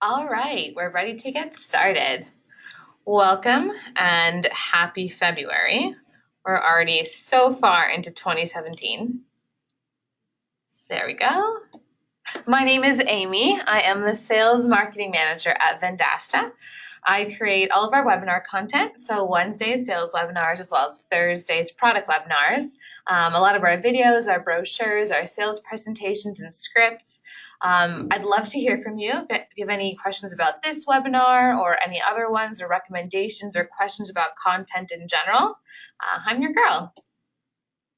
All right, we're ready to get started. Welcome and happy February. We're already so far into 2017. There we go. My name is Amy. I am the Sales Marketing Manager at Vendasta. I create all of our webinar content, so Wednesdays sales webinars as well as Thursdays product webinars. A lot of our videos, our brochures, our sales presentations and scripts. I'd love to hear from you if you have any questions about this webinar or any other ones or recommendations or questions about content in general. I'm your girl.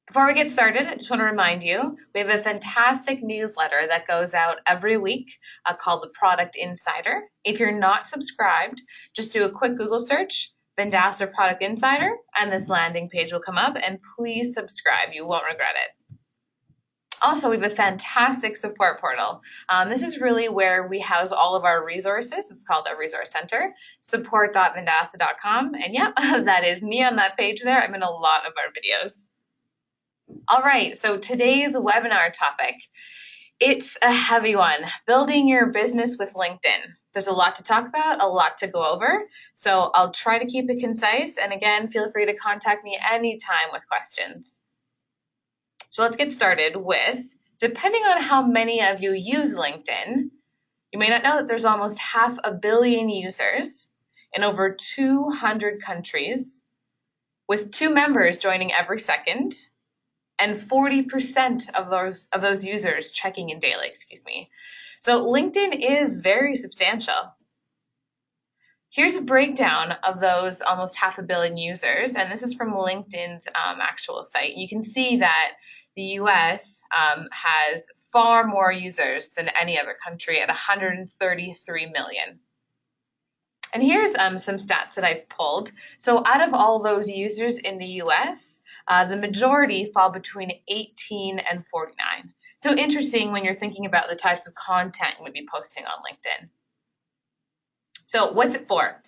Before we get started, I just want to remind you, we have a fantastic newsletter that goes out every week called the Product Insider. If you're not subscribed, just do a quick Google search, Vendasta Product Insider, and this landing page will come up, and please subscribe. You won't regret it. Also, we have a fantastic support portal. This is really where we house all of our resources. It's called a resource center, support.vendasta.com. And yeah, that is me on that page there. I'm in a lot of our videos. All right, so today's webinar topic, it's a heavy one, building your business with LinkedIn. There's a lot to talk about, a lot to go over, so I'll try to keep it concise, and again, feel free to contact me anytime with questions. So let's get started with, depending on how many of you use LinkedIn, you may not know that there's almost 500 million users in over 200 countries, with 2 members joining every second, and 40% of those users checking in daily, So LinkedIn is very substantial. Here's a breakdown of those almost 500 million users, and this is from LinkedIn's actual site. You can see that the US has far more users than any other country at 133 million. And here's some stats that I pulled. So out of all those users in the US, the majority fall between 18 and 49. So interesting when you're thinking about the types of content you would be posting on LinkedIn. So what's it for?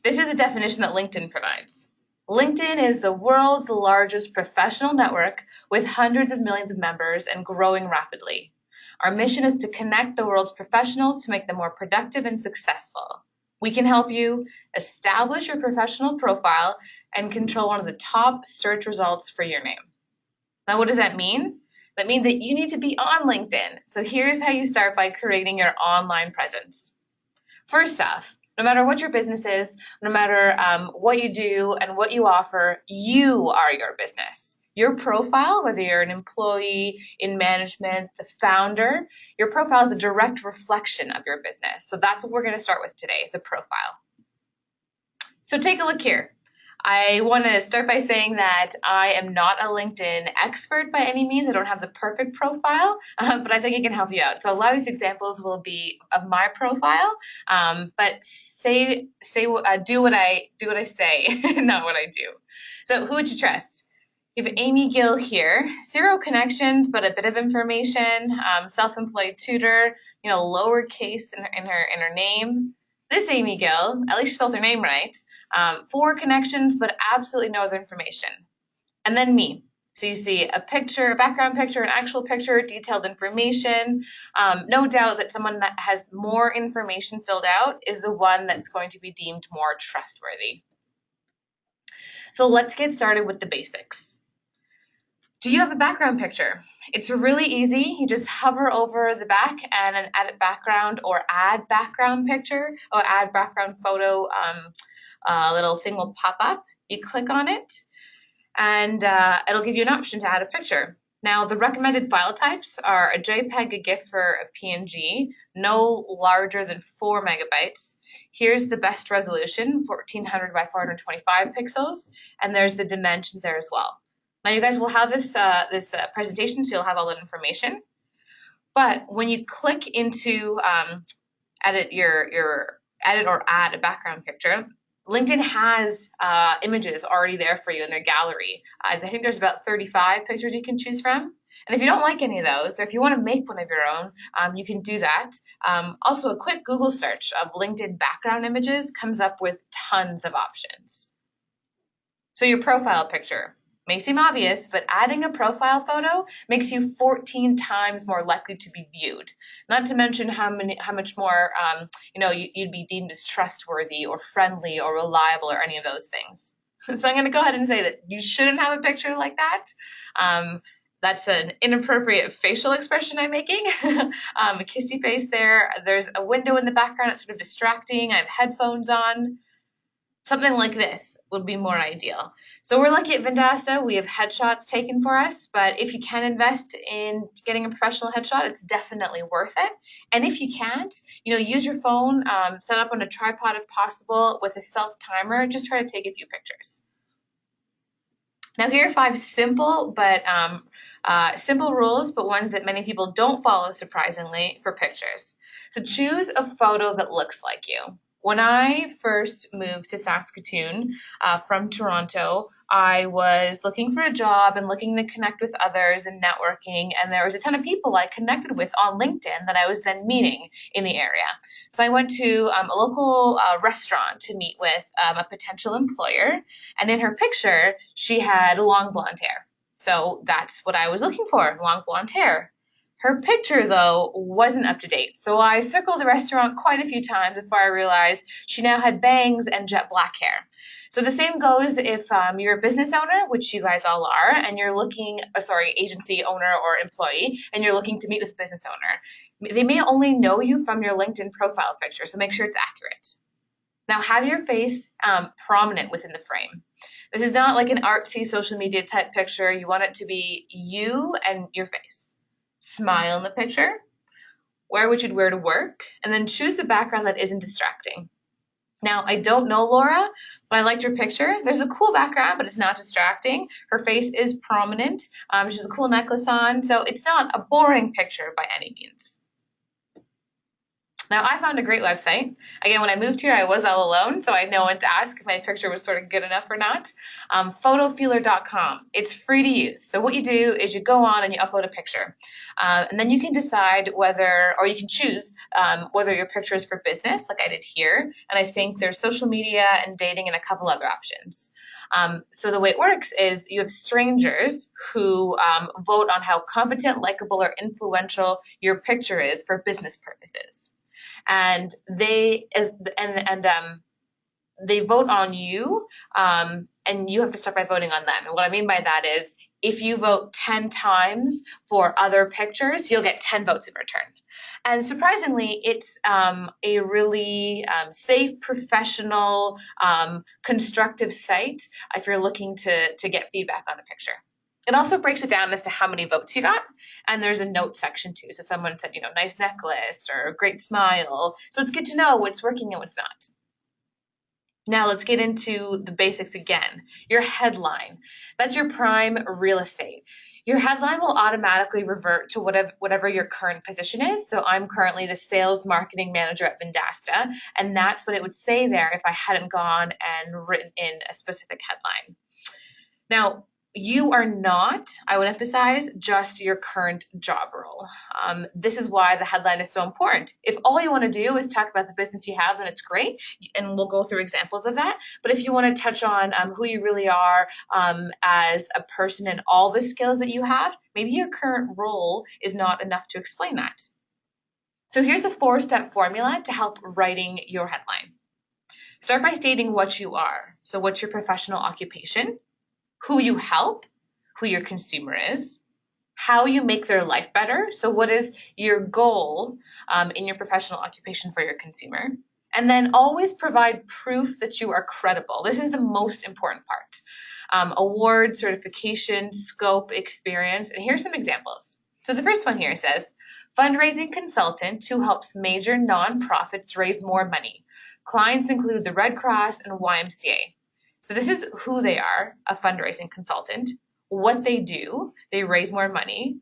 This is the definition that LinkedIn provides. LinkedIn is the world's largest professional network with hundreds of millions of members and growing rapidly. Our mission is to connect the world's professionals to make them more productive and successful. We can help you establish your professional profile and control one of the top search results for your name. Now, what does that mean? That means that you need to be on LinkedIn. So here's how you start by creating your online presence. First off, no matter what your business is, no matter what you do and what you offer, you are your business. Your profile, whether you're an employee, in management, the founder, your profile is a direct reflection of your business. So that's what we're going to start with today, the profile. So take a look here. I want to start by saying that I am not a LinkedIn expert by any means. I don't have the perfect profile, but I think it can help you out. So a lot of these examples will be of my profile, but do what I say, not what I do. So who would you trust? You have Amy Gill here, 0 connections, but a bit of information, self-employed tutor, lowercase in her name. This Amy Gill, at least she spelled her name right, 4 connections, but absolutely no other information. And then me. So you see a picture, a background picture, an actual picture, detailed information. No doubt that someone that has more information filled out is the one that's going to be deemed more trustworthy. So let's get started with the basics. Do you have a background picture? It's really easy. You just hover over the back and an edit background or add background picture or add background photo a little thing will pop up. You click on it and it'll give you an option to add a picture. Now the recommended file types are a JPEG, a GIF, or a PNG, no larger than 4 megabytes. Here's the best resolution, 1400 by 425 pixels, and there's the dimensions there as well. Now you guys will have this presentation, so you'll have all that information. But when you click into edit or add a background picture, LinkedIn has images already there for you in their gallery. I think there's about 35 pictures you can choose from. And if you don't like any of those, or if you want to make one of your own, you can do that. Also, a quick Google search of LinkedIn background images comes up with tons of options. So your profile picture. May seem obvious, but adding a profile photo makes you 14 times more likely to be viewed. Not to mention how much more you'd be deemed as trustworthy or friendly or reliable or any of those things. So I'm going to go ahead and say that you shouldn't have a picture like that. That's an inappropriate facial expression I'm making. A kissy face there. There's a window in the background. It's sort of distracting. I have headphones on. Something like this would be more ideal. So we're lucky at Vendasta, we have headshots taken for us, but if you can invest in getting a professional headshot, it's definitely worth it. And if you can't, use your phone, set up on a tripod if possible with a self timer, just try to take a few pictures. Now here are 5 simple rules, but ones that many people don't follow surprisingly for pictures. So choose a photo that looks like you. When I first moved to Saskatoon from Toronto, I was looking for a job and looking to connect with others and networking, and there was a ton of people I connected with on LinkedIn that I was then meeting in the area. So I went to a local restaurant to meet with a potential employer, and in her picture, she had long blonde hair. So that's what I was looking for, long blonde hair. Her picture, though, wasn't up to date, so I circled the restaurant quite a few times before I realized she now had bangs and jet black hair. So the same goes if you're a business owner, which you guys all are, and you're looking, agency owner or employee, and you're looking to meet with a business owner. They may only know you from your LinkedIn profile picture, so make sure it's accurate. Now, have your face prominent within the frame. This is not like an artsy social media type picture. You want it to be you and your face. Smile in the picture, wear what you'd wear to work, and then choose a background that isn't distracting. Now, I don't know Laura, but I liked her picture. There's a cool background, but it's not distracting. Her face is prominent. She has a cool necklace on, so it's not a boring picture by any means. Now, I found a great website. Again, when I moved here, I was all alone, so I had no one to ask if my picture was sort of good enough or not. Photofeeler.com. It's free to use. So what you do is you go on and you upload a picture. And then you can decide you can choose whether your picture is for business, like I did here. And I think there's social media and dating and a couple other options. So the way it works is you have strangers who vote on how competent, likable, or influential your picture is for business purposes. And they vote on you, and you have to start by voting on them. And what I mean by that is, if you vote 10 times for other pictures, you'll get 10 votes in return. And surprisingly, it's a really safe, professional, constructive site if you're looking to get feedback on a picture. It also breaks it down as to how many votes you got, and there's a note section too. So someone said, nice necklace or great smile. So it's good to know what's working and what's not. Now let's get into the basics again. Your headline. That's your prime real estate. Your headline will automatically revert to whatever your current position is. So I'm currently the sales marketing manager at Vendasta, and that's what it would say there if I hadn't gone and written in a specific headline. Now, you are not, I would emphasize, just your current job role. This is why the headline is so important. If all you want to do is talk about the business you have, then it's great, and we'll go through examples of that. But if you want to touch on who you really are as a person and all the skills that you have, maybe your current role is not enough to explain that. So here's a 4-step formula to help writing your headline. Start by stating what you are. So what's your professional occupation? Who you help, who your consumer is, how you make their life better. So what is your goal in your professional occupation for your consumer? And then always provide proof that you are credible. This is the most important part. Award, certification, scope, experience. And here's some examples. So the first one here says, fundraising consultant who helps major nonprofits raise more money. Clients include the Red Cross and YMCA. So this is who they are, a fundraising consultant, what they do, they raise more money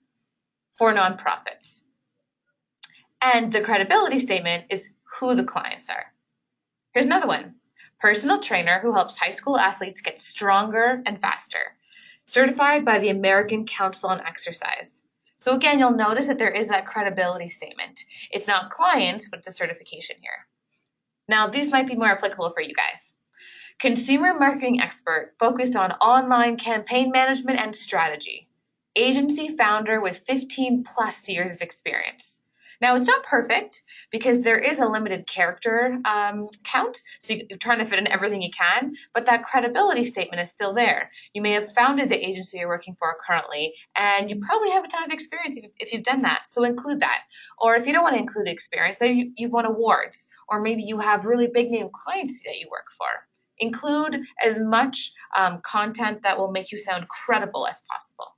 for nonprofits. And the credibility statement is who the clients are. Here's another one, personal trainer who helps high school athletes get stronger and faster, certified by the American Council on Exercise. So again, you'll notice that there is that credibility statement. It's not client, but it's a certification here. Now, these might be more applicable for you guys. Consumer marketing expert focused on online campaign management and strategy. Agency founder with 15 plus years of experience. Now, it's not perfect because there is a limited character count, so you're trying to fit in everything you can, but that credibility statement is still there. You may have founded the agency you're working for currently, and you probably have a ton of experience if you've done that, so include that. Or if you don't want to include experience, maybe you've won awards, or maybe you have really big name clients that you work for. Include as much content that will make you sound credible as possible.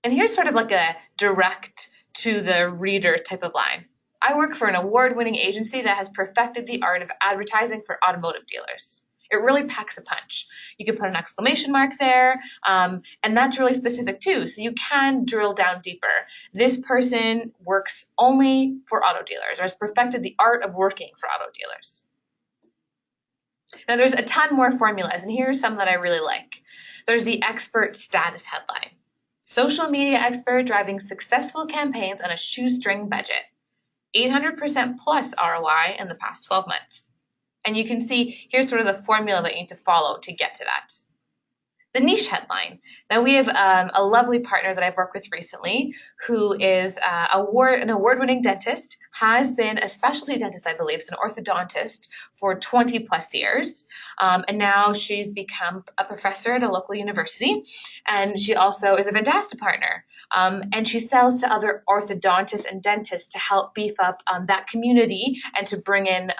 And here's sort of like a direct to the reader type of line. I work for an award-winning agency that has perfected the art of advertising for automotive dealers. It really packs a punch. You can put an exclamation mark there, and that's really specific too, so you can drill down deeper. This person works only for auto dealers, or has perfected the art of working for auto dealers. Now there's a ton more formulas, and here are some that I really like. There's the expert status headline. Social media expert driving successful campaigns on a shoestring budget. 800% plus ROI in the past 12 months. And you can see here's sort of the formula that you need to follow to get to that. The niche headline. Now we have a lovely partner that I've worked with recently who is an award-winning dentist, has been a specialty dentist, I believe, so an orthodontist for 20 plus years. And now she's become a professor at a local university. And she also is a Vendasta partner. And she sells to other orthodontists and dentists to help beef up that community and to bring in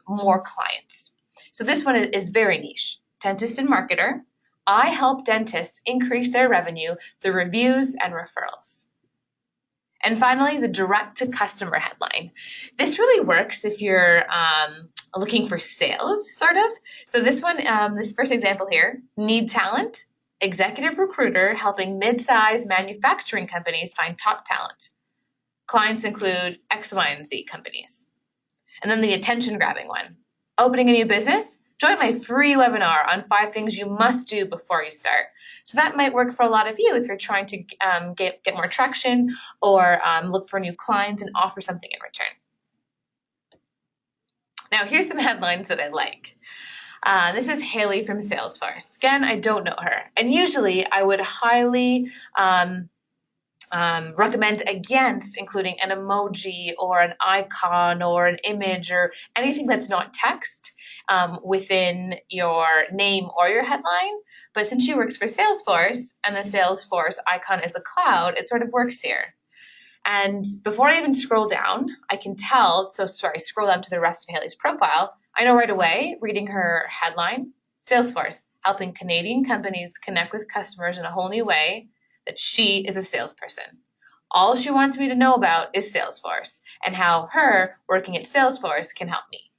more clients. So this one is very niche. Dentist and marketer. I help dentists increase their revenue through reviews and referrals. And finally, the direct to customer headline. This really works if you're looking for sales, sort of. So this one, this first example here, need talent, executive recruiter helping mid-size manufacturing companies find top talent. Clients include X, Y, and Z companies. And then the attention grabbing one, opening a new business. Join my free webinar on 5 things you must do before you start. So that might work for a lot of you if you're trying to get more traction or look for new clients and offer something in return. Now here's some headlines that I like. This is Haley from Salesforce. Again, I don't know her. And usually I would highly recommend against including an emoji or an icon or an image or anything that's not text within your name or your headline. But since she works for Salesforce and the Salesforce icon is a cloud, it sort of works here. And before I even scroll down, I can tell, scroll down to the rest of Haley's profile, I know right away, reading her headline, Salesforce, helping Canadian companies connect with customers in a whole new way, that she is a salesperson. All she wants me to know about is Salesforce and how her working at Salesforce can help me.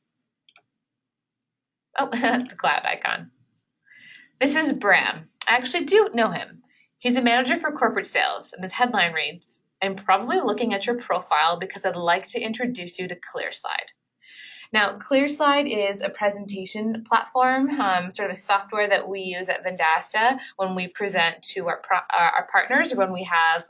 Oh, the cloud icon. This is Bram. I actually do know him. He's a manager for corporate sales, and his headline reads, I'm probably looking at your profile because I'd like to introduce you to ClearSlide. Now, ClearSlide is a presentation platform, sort of a software that we use at Vendasta when we present to our partners or when we have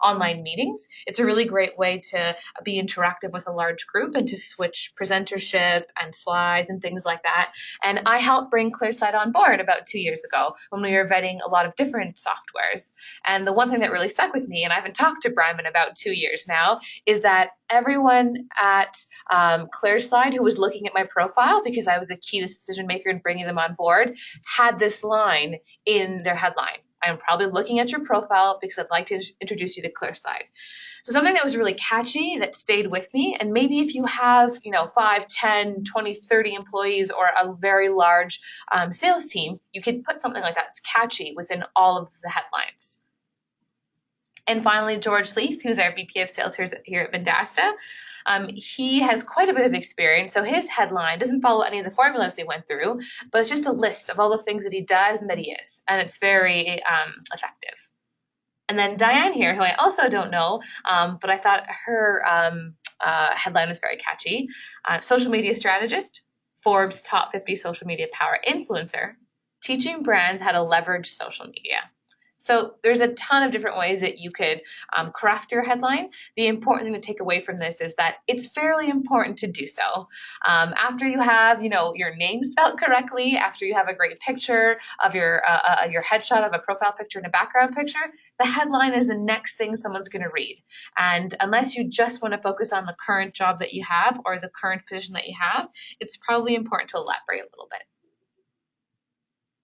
online meetings. It's a really great way to be interactive with a large group and to switch presentership and slides and things like that. And I helped bring ClearSlide on board about 2 years ago when we were vetting a lot of different softwares. And the one thing that really stuck with me, and I haven't talked to Bram in about 2 years now, is that everyone at ClearSlide who was looking at my profile because I was a key decision maker in bringing them on board had this line in their headline. I'm probably looking at your profile because I'd like to introduce you to ClearSlide. So something that was really catchy that stayed with me, and maybe if you have 5, 10, 20, 30 employees or a very large sales team, you could put something like that that's catchy within all of the headlines. And finally, George Leith, who's our VP of Sales here at Vendasta, he has quite a bit of experience. So his headline doesn't follow any of the formulas he went through, but it's just a list of all the things that he does and that he is. And it's very effective. And then Diane here, who I also don't know, but I thought her headline was very catchy. Social media strategist, Forbes top 50 social media power influencer, teaching brands how to leverage social media. So there's a ton of different ways that you could craft your headline. The important thing to take away from this is that it's fairly important to do so. After you have, your name spelled correctly, after you have a great picture of your headshot of a profile picture and a background picture, the headline is the next thing someone's going to read. And unless you just want to focus on the current job that you have or the current position that you have, it's probably important to elaborate a little bit.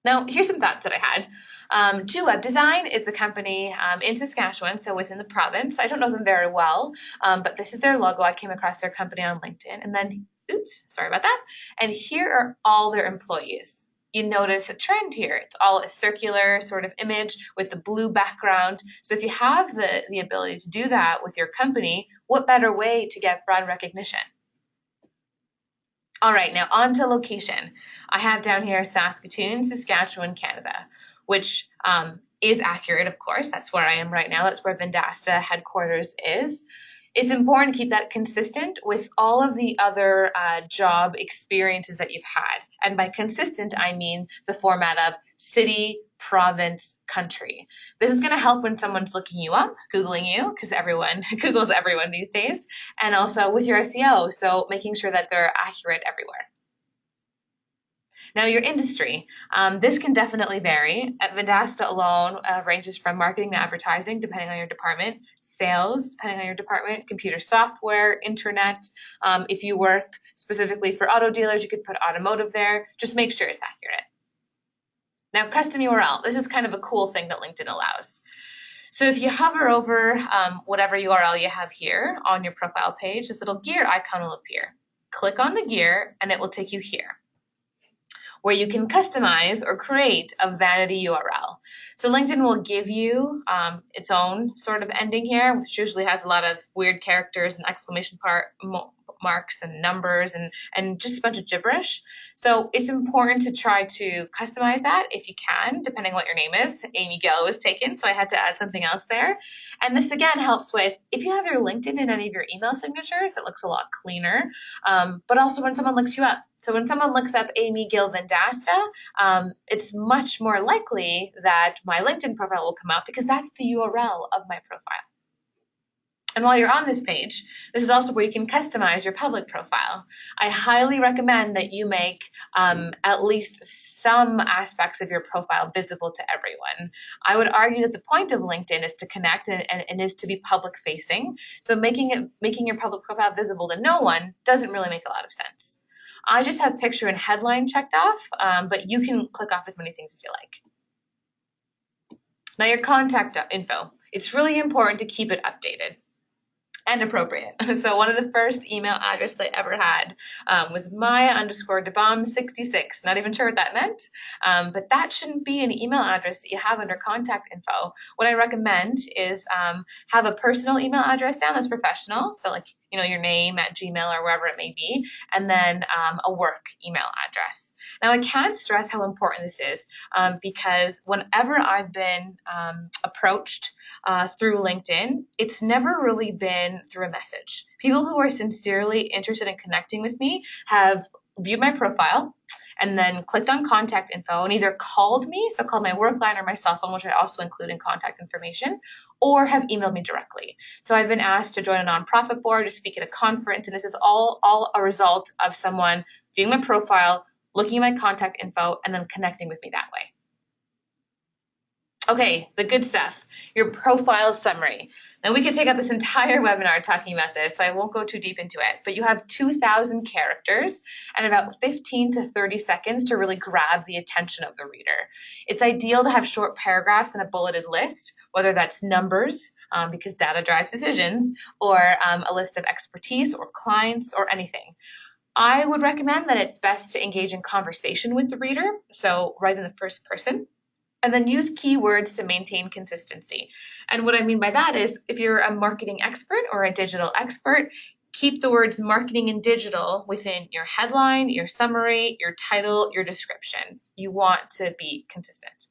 Now, here's some thoughts that I had. 2 Web Design is a company in Saskatchewan, so within the province. I don't know them very well, but this is their logo. I came across their company on LinkedIn, and then, oops, sorry about that. And here are all their employees. You notice a trend here. It's all a circular sort of image with the blue background. So if you have the ability to do that with your company, what better way to get brand recognition? All right, now on to location. I have down here Saskatoon, Saskatchewan, Canada, which is accurate, of course. That's where I am right now. That's where Vendasta headquarters is. It's important to keep that consistent with all of the other job experiences that you've had. And by consistent, I mean the format of city, province, country. This is going to help when someone's looking you up, Googling you, because everyone Googles everyone these days, and also with your SEO, so making sure that they're accurate everywhere. Now, your industry. This can definitely vary. At Vendasta alone ranges from marketing to advertising, depending on your department, sales, depending on your department, computer software, internet. If you work specifically for auto dealers, you could put automotive there. Just make sure it's accurate. Now, custom URL. This is kind of a cool thing that LinkedIn allows. So if you hover over whatever URL you have here on your profile page, this little gear icon will appear. Click on the gear and it will take you here, where you can customize or create a vanity URL. So LinkedIn will give you its own sort of ending here, which usually has a lot of weird characters and exclamation marks and numbers and just a bunch of gibberish. So it's important to try to customize that if you can, depending on what your name is. Amy Gill was taken, so I had to add something else there. And this again helps with, if you have your LinkedIn in any of your email signatures, it looks a lot cleaner. But also when someone looks you up. So when someone looks up Amy Gill Vendasta, it's much more likely that my LinkedIn profile will come up because that's the URL of my profile. And while you're on this page, this is also where you can customize your public profile. I highly recommend that you make at least some aspects of your profile visible to everyone. I would argue that the point of LinkedIn is to connect and is to be public facing. So making your public profile visible to no one doesn't really make a lot of sense. I just have picture and headline checked off, but you can click off as many things as you like. Now your contact info. It's really important to keep it updated and appropriate. So one of the first email addresses I ever had was Maya_DeBomb66. Not even sure what that meant, but that shouldn't be an email address that you have under contact info. What I recommend is have a personal email address down that's professional. So like, your name at Gmail or wherever it may be, and then a work email address. Now, I can't stress how important this is because whenever I've been approached through LinkedIn, it's never really been through a message. People who are sincerely interested in connecting with me have viewed my profile and then clicked on contact info and either called me, so called my work line or my cell phone, which I also include in contact information, or have emailed me directly. So I've been asked to join a nonprofit board, to speak at a conference, and this is all a result of someone viewing my profile, looking at my contact info, and then connecting with me that way. Okay, the good stuff, your profile summary. Now we could take up this entire webinar talking about this, so I won't go too deep into it, but you have 2,000 characters and about 15 to 30 seconds to really grab the attention of the reader. It's ideal to have short paragraphs and a bulleted list, whether that's numbers, because data drives decisions, or a list of expertise or clients or anything. I would recommend that it's best to engage in conversation with the reader, so write in the first person. And then use keywords to maintain consistency. And what I mean by that is if you're a marketing expert or a digital expert, keep the words marketing and digital within your headline, your summary, your title, your description. You want to be consistent.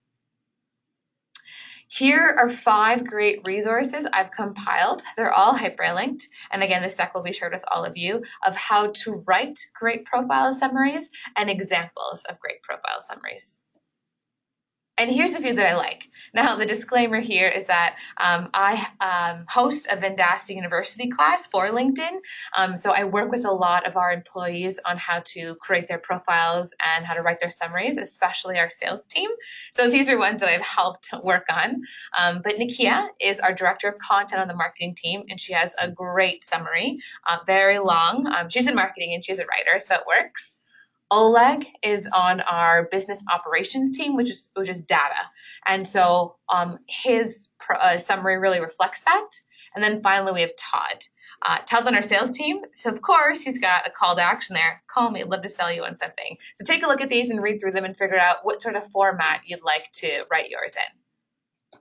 Here are 5 great resources I've compiled. They're all hyperlinked. And again, this deck will be shared with all of you of how to write great profile summaries and examples of great profile summaries. And here's a few that I like. Now, the disclaimer here is that I host a Vendasta University class for LinkedIn. So I work with a lot of our employees on how to create their profiles and how to write their summaries, especially our sales team. So these are ones that I've helped work on. But Nikia is our director of content on the marketing team, and she has a great summary, very long. She's in marketing and she's a writer, so it works. Oleg is on our business operations team, which is data, and so his summary really reflects that. And then finally, we have Todd. Todd's on our sales team, so of course he's got a call to action there. Call me, I'd love to sell you on something. So take a look at these and read through them and figure out what sort of format you'd like to write yours in.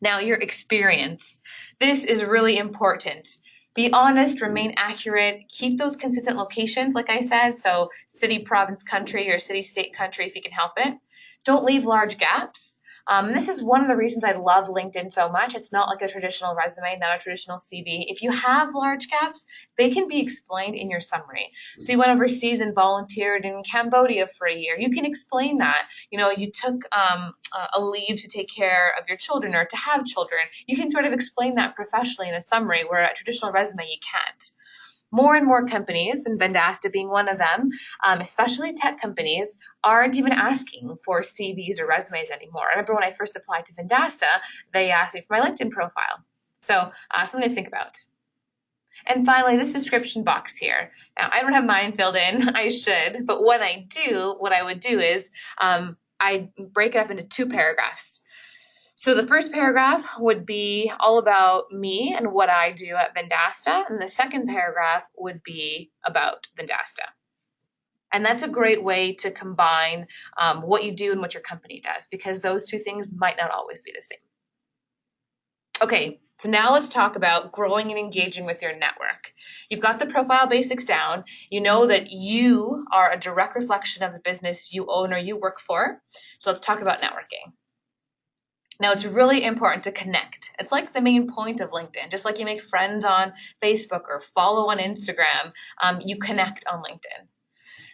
Now, your experience. This is really important. Be honest, remain accurate, keep those consistent locations, like I said, so city, province, country, or city, state, country if you can help it. Don't leave large gaps. This is one of the reasons I love LinkedIn so much. It's not like a traditional resume, not a traditional CV. If you have large gaps, they can be explained in your summary. So you went overseas and volunteered in Cambodia for a year. You can explain that. You took a leave to take care of your children or to have children. You can sort of explain that professionally in a summary, where a traditional resume you can't. More and more companies, and Vendasta being one of them, especially tech companies, aren't even asking for CVs or resumes anymore. I remember when I first applied to Vendasta, they asked me for my LinkedIn profile. So something to think about. And finally, this description box here. Now, I don't have mine filled in. I should, but when I do, what I would do is I break it up into 2 paragraphs. So the first paragraph would be all about me and what I do at Vendasta, and the second paragraph would be about Vendasta. And that's a great way to combine what you do and what your company does, because those 2 things might not always be the same. Okay, so now let's talk about growing and engaging with your network. You've got the profile basics down. You know that you are a direct reflection of the business you own or you work for. So let's talk about networking. Now, it's really important to connect. It's like the main point of LinkedIn. Just like you make friends on Facebook or follow on Instagram, you connect on LinkedIn.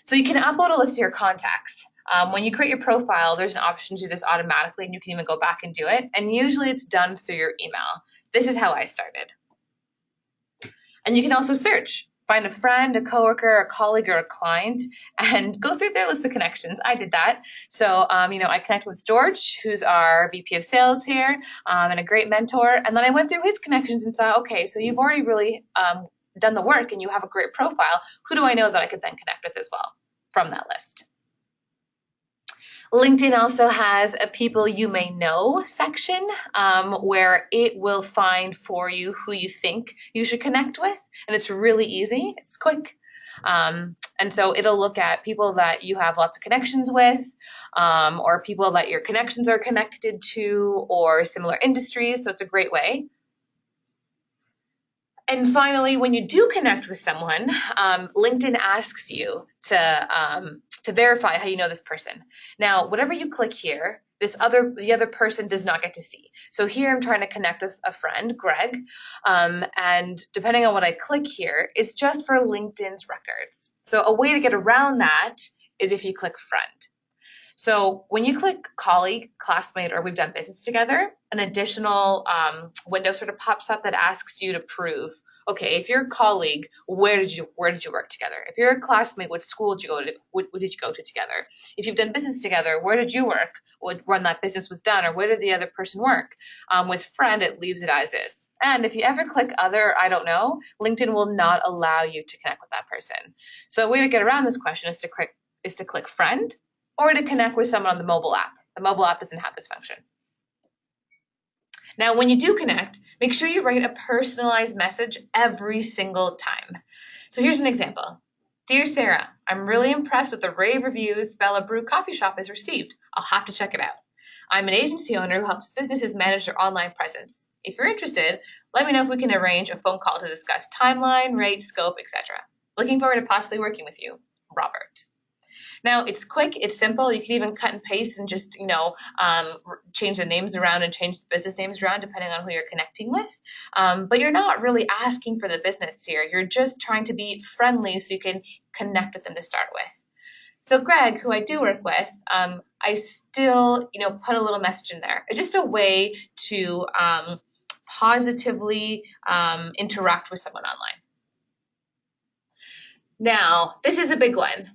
So you can upload a list of your contacts. When you create your profile, there's an option to do this automatically, and you can even go back and do it. And usually it's done through your email. This is how I started. And you can also search. Find a friend, a coworker, a colleague, or a client, and go through their list of connections. I did that. So, I connected with George, who's our VP of sales here, and a great mentor. And then I went through his connections and saw, okay, so you've already really done the work and you have a great profile. Who do I know that I could then connect with as well from that list? LinkedIn also has a people you may know section where it will find for you who you think you should connect with. And it's really easy. It's quick. And so it'll look at people that you have lots of connections with, or people that your connections are connected to, or similar industries. So it's a great way. And finally, when you do connect with someone, LinkedIn asks you to verify how you know this person. Now, whatever you click here, the other person does not get to see. So here I'm trying to connect with a friend, Greg, and depending on what I click here, it's just for LinkedIn's records. So a way to get around that is if you click friend. So when you click colleague, classmate, or we've done business together, an additional window sort of pops up that asks you to prove, okay, if you're a colleague, where did you work together? If you're a classmate, what school did you go to? What did you go to together? If you've done business together, where did you work? When that business was done, or where did the other person work? With friend, it leaves it as is. And if you ever click other, I don't know, LinkedIn will not allow you to connect with that person. So a way to get around this question is to click friend, or to connect with someone on the mobile app. The mobile app doesn't have this function. Now, when you do connect, make sure you write a personalized message every single time. So here's an example. Dear Sarah, I'm really impressed with the rave reviews Bella Brew Coffee Shop has received. I'll have to check it out. I'm an agency owner who helps businesses manage their online presence. If you're interested, let me know if we can arrange a phone call to discuss timeline, rate, scope, etc. Looking forward to possibly working with you, Robert. Now, it's quick, it's simple. You can even cut and paste and just, change the names around and change the business names around depending on who you're connecting with. But you're not really asking for the business here. You're just trying to be friendly so you can connect with them to start with. So Greg, who I do work with, I still, put a little message in there. It's just a way to positively interact with someone online. Now, this is a big one.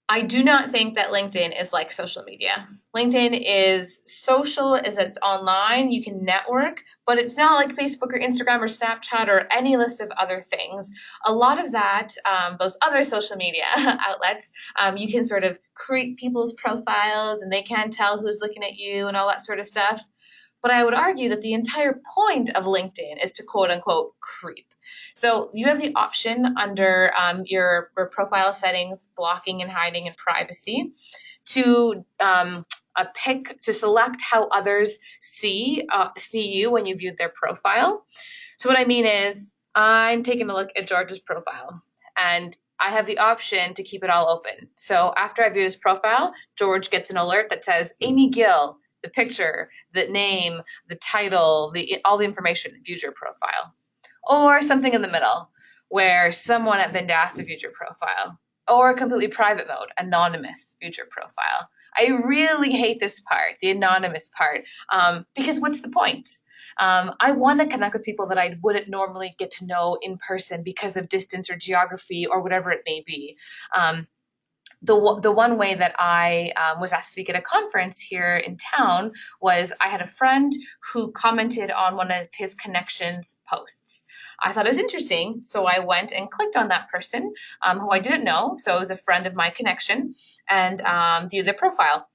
I do not think that LinkedIn is like social media. LinkedIn is social as it's online, you can network, but it's not like Facebook or Instagram or Snapchat or any list of other things. A lot of that, those other social media outlets, you can sort of create people's profiles and they can tell who's looking at you and all that sort of stuff. But I would argue that the entire point of LinkedIn is to quote unquote creep. So you have the option under your profile settings, blocking and hiding and privacy, to pick to select how others see you when you viewed their profile. So what I mean is, I'm taking a look at George's profile, and I have the option to keep it all open. So after I view his profile, George gets an alert that says Amy Gill, the picture, the name, the title, all the information viewed your profile. Or something in the middle where someone at Vendasta viewed your profile. Or completely private mode, anonymous viewed your profile. I really hate this part, the anonymous part, because what's the point? I want to connect with people that I wouldn't normally get to know in person because of distance or geography or whatever it may be. The one way that I was asked to speak at a conference here in town was I had a friend who commented on one of his connections posts. I thought it was interesting, so I went and clicked on that person who I didn't know, so it was a friend of my connection, and viewed their profile.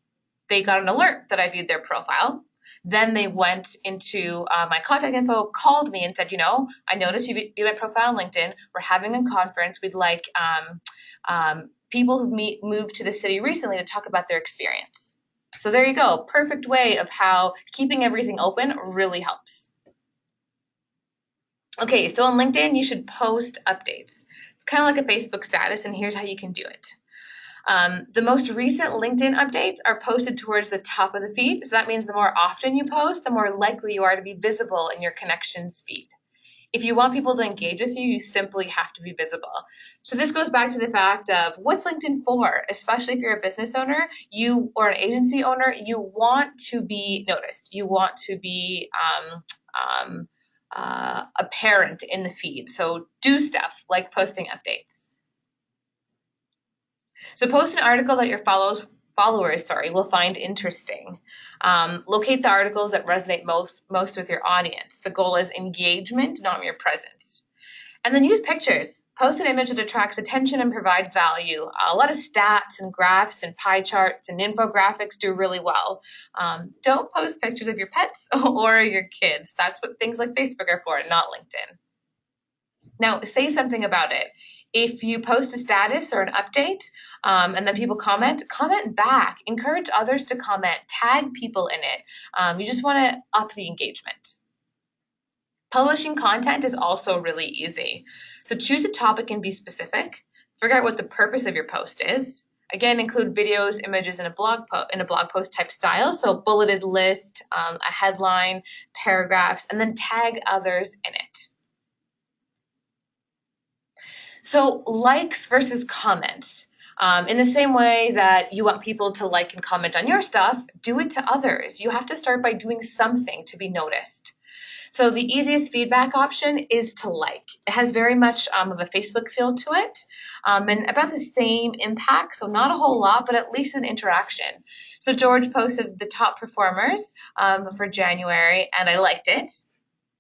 They got an alert that I viewed their profile. Then they went into my contact info, called me and said, I noticed you viewed my profile on LinkedIn. We're having a conference. We'd like people who've moved to the city recently to talk about their experience. So there you go. Perfect way of how keeping everything open really helps. Okay, so on LinkedIn, you should post updates. It's kind of like a Facebook status, and here's how you can do it. The most recent LinkedIn updates are posted towards the top of the feed. So that means the more often you post, the more likely you are to be visible in your connections feed. If you want people to engage with you, you simply have to be visible. So this goes back to the fact of what's LinkedIn for, especially if you're a business owner, or an agency owner, you want to be noticed. You want to be apparent in the feed. So do stuff like posting updates. So post an article that your followers will find interesting. Locate the articles that resonate most with your audience. The goal is engagement, not mere presence. And then use pictures. Post an image that attracts attention and provides value. A lot of stats and graphs and pie charts and infographics do really well. Don't post pictures of your pets or your kids. That's what things like Facebook are for, not LinkedIn. Now, say something about it. If you post a status or an update and then people comment back. Encourage others to comment. Tag people in it. You just want to up the engagement. Publishing content is also really easy. So choose a topic and be specific. Figure out what the purpose of your post is. Again, include videos, images in a blog post type style. So bulleted list, a headline, paragraphs, and then tag others in it. So likes versus comments. In the same way that you want people to like and comment on your stuff, do it to others. You have to start by doing something to be noticed. So the easiest feedback option is to like. It has very much of a Facebook feel to it, and about the same impact, so not a whole lot, but at least an interaction. So George posted the top performers for January, and I liked it.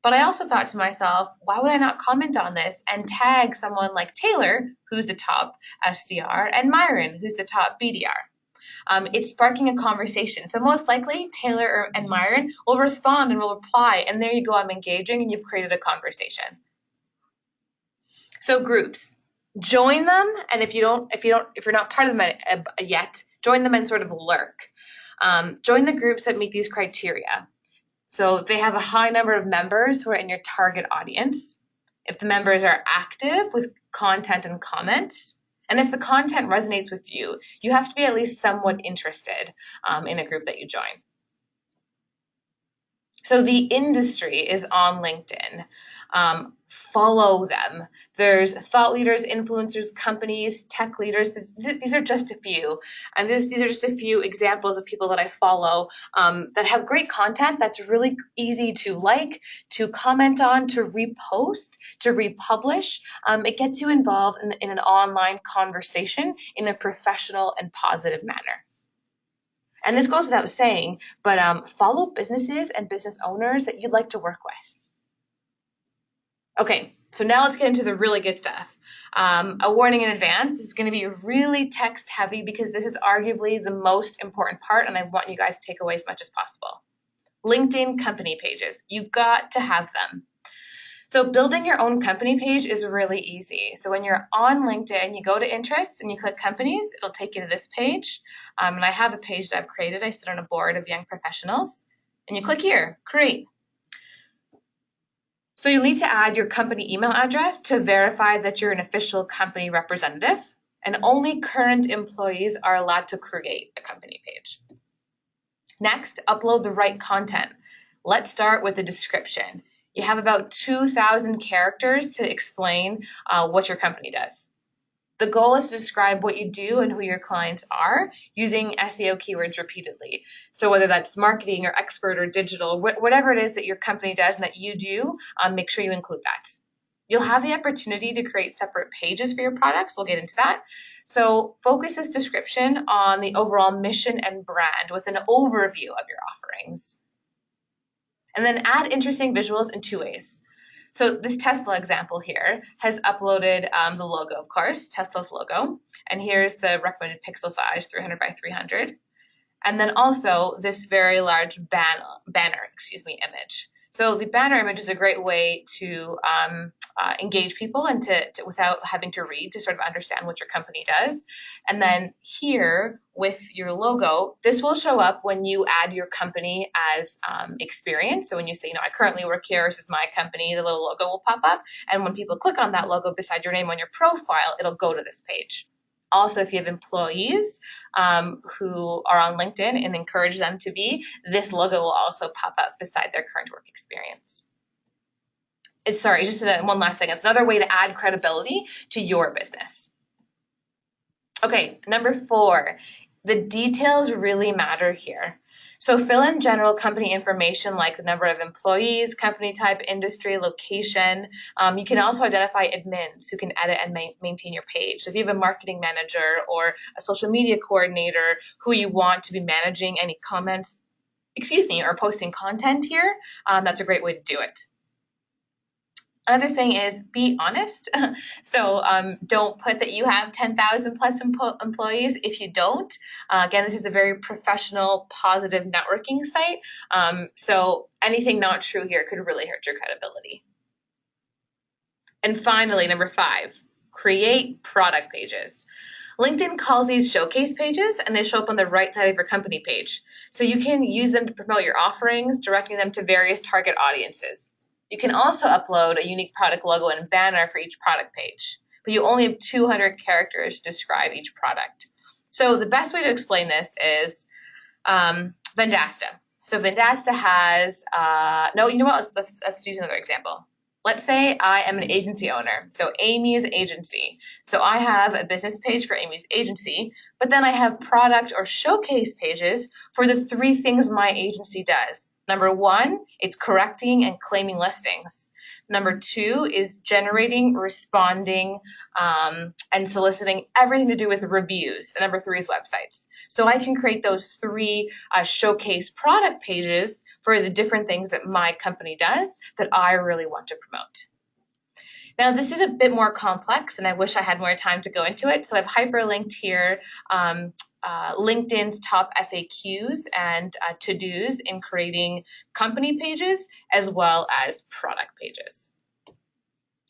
But I also thought to myself, why would I not comment on this and tag someone like Taylor, who's the top SDR, and Myron, who's the top BDR? It's sparking a conversation. So most likely, Taylor and Myron will respond and will reply, and there you go. I'm engaging, and you've created a conversation. So groups, join them, and if you're not part of them yet, join them and sort of lurk. Join the groups that meet these criteria. So if they have a high number of members who are in your target audience, if the members are active with content and comments, and if the content resonates with you, you have to be at least somewhat interested in a group that you join. So the industry is on LinkedIn. Follow them. There's thought leaders, influencers, companies, tech leaders. These are just a few. And these are just a few examples of people that I follow that have great content that's really easy to like, to comment on, to repost, to republish. It gets you involved in an online conversation in a professional and positive manner. And this goes without saying, but follow businesses and business owners that you'd like to work with. Okay, so now let's get into the really good stuff. A warning in advance, this is going to be really text heavy because this is arguably the most important part, and I want you guys to take away as much as possible. LinkedIn company pages, you got to have them. So building your own company page is really easy. So when you're on LinkedIn, you go to interests and you click companies, it'll take you to this page. And I have a page that I've created. I sit on a board of young professionals and you click here, create. So you'll need to add your company email address to verify that you're an official company representative, and only current employees are allowed to create a company page. Next, upload the right content. Let's start with the description. You have about 2,000 characters to explain what your company does. The goal is to describe what you do and who your clients are using SEO keywords repeatedly. So whether that's marketing or expert or digital, whatever it is that your company does and that you do, make sure you include that. You'll have the opportunity to create separate pages for your products. We'll get into that. So focus this description on the overall mission and brand with an overview of your offerings. And then add interesting visuals in two ways. So this Tesla example here has uploaded the logo, of course, Tesla's logo. And here's the recommended pixel size, 300 by 300. And then also this very large banner image. So the banner image is a great way to engage people and to without having to read, to sort of understand what your company does. And then here with your logo, this will show up when you add your company as experience. So when you say, I currently work here, this is my company, the little logo will pop up. And when people click on that logo beside your name on your profile, it'll go to this page. Also, if you have employees who are on LinkedIn and encourage them to be, this logo will also pop up beside their current work experience. One last thing. It's another way to add credibility to your business. Okay, number 4, the details really matter here. So fill in general company information like the number of employees, company type, industry, location. You can also identify admins who can edit and maintain your page. So if you have a marketing manager or a social media coordinator who you want to be managing any comments, or posting content here, that's a great way to do it. Another thing is be honest. So don't put that you have 10,000 plus employees if you don't. Again, this is a very professional, positive networking site. So anything not true here could really hurt your credibility. And finally, number 5, create product pages. LinkedIn calls these showcase pages, and they show up on the right side of your company page. So you can use them to promote your offerings, directing them to various target audiences. You can also upload a unique product logo and banner for each product page, but you only have 200 characters to describe each product. So the best way to explain this is Vendasta. So Vendasta has, let's use another example. Let's say I am an agency owner, so Amy's Agency. So I have a business page for Amy's Agency, but then I have product or showcase pages for the 3 things my agency does. Number 1, it's correcting and claiming listings. Number 2 is generating, responding, and soliciting everything to do with reviews. And number 3 is websites. So I can create those 3 showcase product pages for the different things that my company does that I really want to promote. Now, this is a bit more complex, and I wish I had more time to go into it. So I've hyperlinked here LinkedIn's top FAQs and to-dos in creating company pages as well as product pages.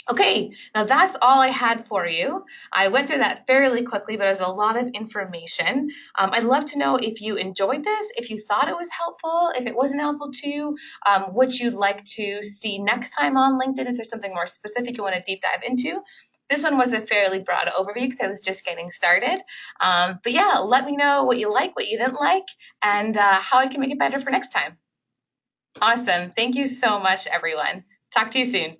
Okay, now that's all I had for you. I went through that fairly quickly, but there's a lot of information. I'd love to know if you enjoyed this, if you thought it was helpful, if it wasn't helpful to you, what you'd like to see next time on LinkedIn, if there's something more specific you want to deep dive into. This one was a fairly broad overview because I was just getting started. But yeah, let me know what you like, what you didn't like, and how I can make it better for next time. Awesome. Thank you so much, everyone. Talk to you soon.